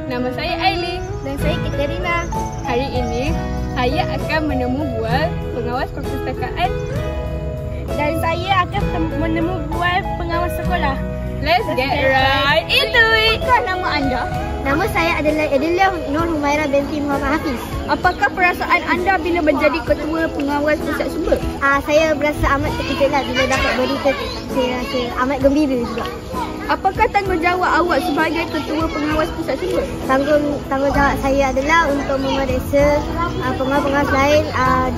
Nama saya Aili. Dan saya Katerina. Hari ini, saya akan menemu bual pengawas perpustakaan. Dan saya akan menemu bual pengawas sekolah. Let's get right into it. Apakah nama anda? Nama saya adalah Adilah Nur Humaira binti Muhammad Hafiz. Apakah perasaan anda bila menjadi ketua pengawas pusat sumber? Saya berasa amat terkejut bila dapat berita. Saya rasa amat gembira juga. Apakah tanggungjawab awak sebagai ketua pengawas pusat sumber? Tanggungjawab saya adalah untuk memeriksa pengawas-pengawas lain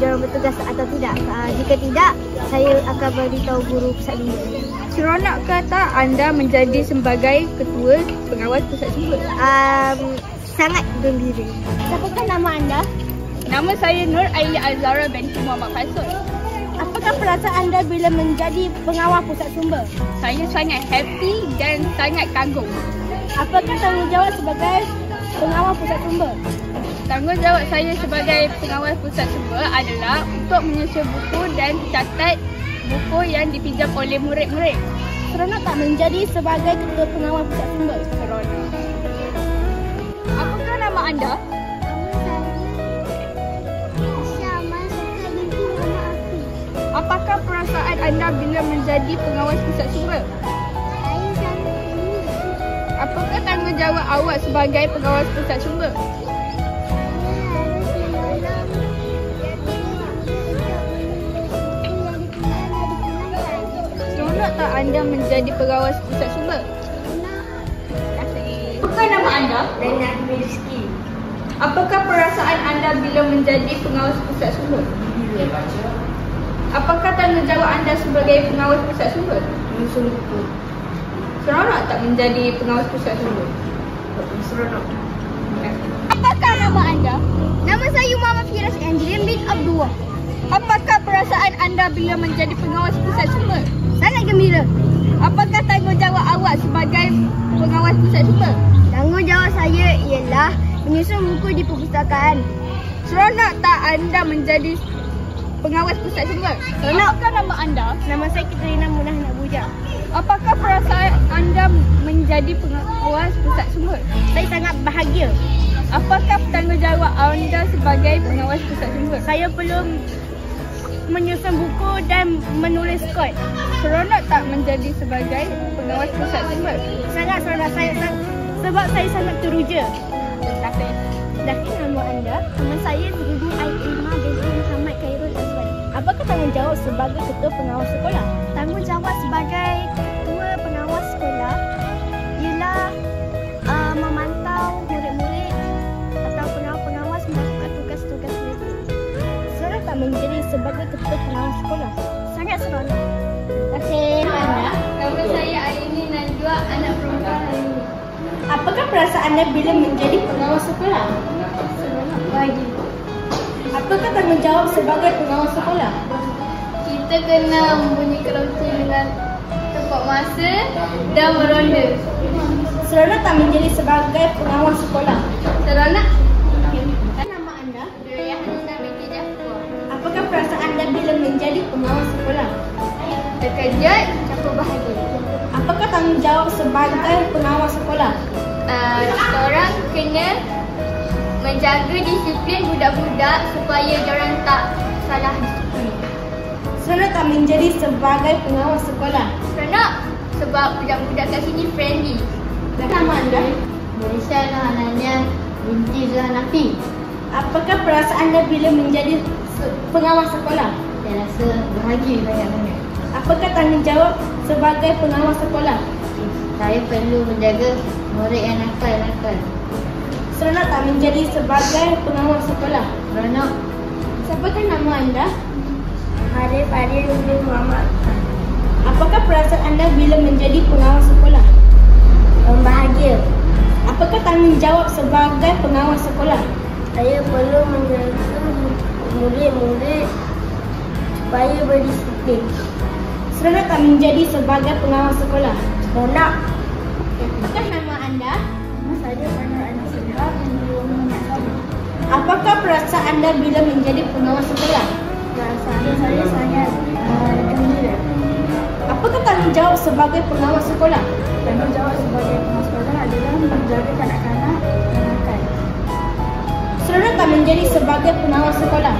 diorang bertugas atau tidak. Jika tidak, saya akan beritahu guru pusat sumber. Seronokkah tak anda menjadi sebagai ketua pengawas pusat sumber? Sangat gembira. Siapakah nama anda? Nama saya Nur Aili Azhara binti Muhammad Faisal. Apakah perasaan anda bila menjadi pengawas pusat sumber? Saya sangat happy dan sangat kagum. Apakah tanggungjawab sebagai pengawas pusat sumber? Tanggungjawab saya sebagai pengawas pusat sumber adalah untuk menyusun buku dan catat buku yang dipinjam oleh murid-murid. Seronok tak menjadi sebagai ketua pengawas pusat sumber? Seronok. Apakah nama anda? Apakah perasaan anda bila menjadi pengawas pusat sumber? Saya sangat gembira. Apakah tanggungjawab awak sebagai pengawas pusat sumber? Seronok tak anda menjadi pengawas pusat sumber? Terima kasih. Apakah nama anda? Daniel Rizki. Apakah perasaan anda bila menjadi pengawas pusat sumber? Apakah tanggungjawab anda sebagai pengawas pusat sumber? Menyusun buku. Seronok tak menjadi pengawas pusat sumber? Seronok. Apakah nama anda? Nama saya Muhammad Firas Angelin bin Abdullah. Apakah perasaan anda bila menjadi pengawas pusat sumber? Sangat gembira. Apakah tanggungjawab awak sebagai pengawas pusat sumber? Tanggungjawab saya ialah menyusun buku di perpustakaan. Seronok tak anda menjadi pengawas pusat sumber? Seronok. Apakah nama anda? Nama saya Katerina Munah Nabuja. Apakah perasaan anda menjadi pengawas pusat sumber? Saya sangat bahagia. Apakah tanggungjawab anda sebagai pengawas pusat sumber? Saya perlu menyusun buku dan menulis kod. Seronok tak menjadi sebagai pengawas pusat sumber? Sangat seronok sebab saya sangat teruja. Terima kasih. Dahil nama anda? Nama saya Ibu Aimah binti Muhammad Khairul Azwan. Apakah tanggungjawab sebagai ketua pengawas sekolah? Tanggungjawab sebagai ketua pengawas sekolah ialah memantau murid-murid atau pengawas-pengawas melakukan tugas-tugas mereka. Seronok tak menjadi sebagai ketua pengawas sekolah? Sangat seronok. Terima kasih. Anda? Nama saya Aini Najwa, anak perempuan Aini. Apakah perasaan anda bila menjadi pengawas sekolah? Seronok lagi. Apakah tanggungjawab sebagai pengawas sekolah? Kita kena membunyi kerusi dengan tepat masa dan meronda. Seronok tak menjadi sebagai pengawas sekolah? Seronok. Nama anda? Duriya Hanina binti Jafar. Apakah perasaan anda bila menjadi pengawas sekolah? Terkejut, campur bahagia. Apakah tanggungjawab sebagai pengawas sekolah? Kita orang kena menjaga disiplin budak-budak supaya diorang tak salah disiplin. Seronok tak menjadi sebagai pengawas sekolah? Seronok sebab budak-budak kat sini friendly. Nama anda? Malaysia Hananya binti Zulhanafi. Apakah perasaan anda bila menjadi pengawas sekolah? Saya rasa bahagia banyak-banyak. Apakah tanggungjawab sebagai pengawas sekolah? Saya perlu menjaga murid yang nakal-nakal. Seronok tak menjadi sebagai pengawas sekolah? Seronok. Siapakah nama anda? Arif bin Muhammad. Apakah perasaan anda bila menjadi pengawas sekolah? Bahagia. Apakah tanggungjawab sebagai pengawas sekolah? Saya perlu menjaga murid-murid supaya berdisiplin. Seronok tak menjadi sebagai pengawas sekolah? Seronok. Apakah nama anda? Nama saya Panur Anusirah binti Muhammad Sabi. Apakah perasaan anda bila menjadi pengawas sekolah? Perasaan saya sangat gembira. Apakah tanggungjawab sebagai pengawas sekolah? Tanggungjawab sebagai pengawas sekolah adalah menjaga kanak-kanak menjadi sebagai pengawas sekolah?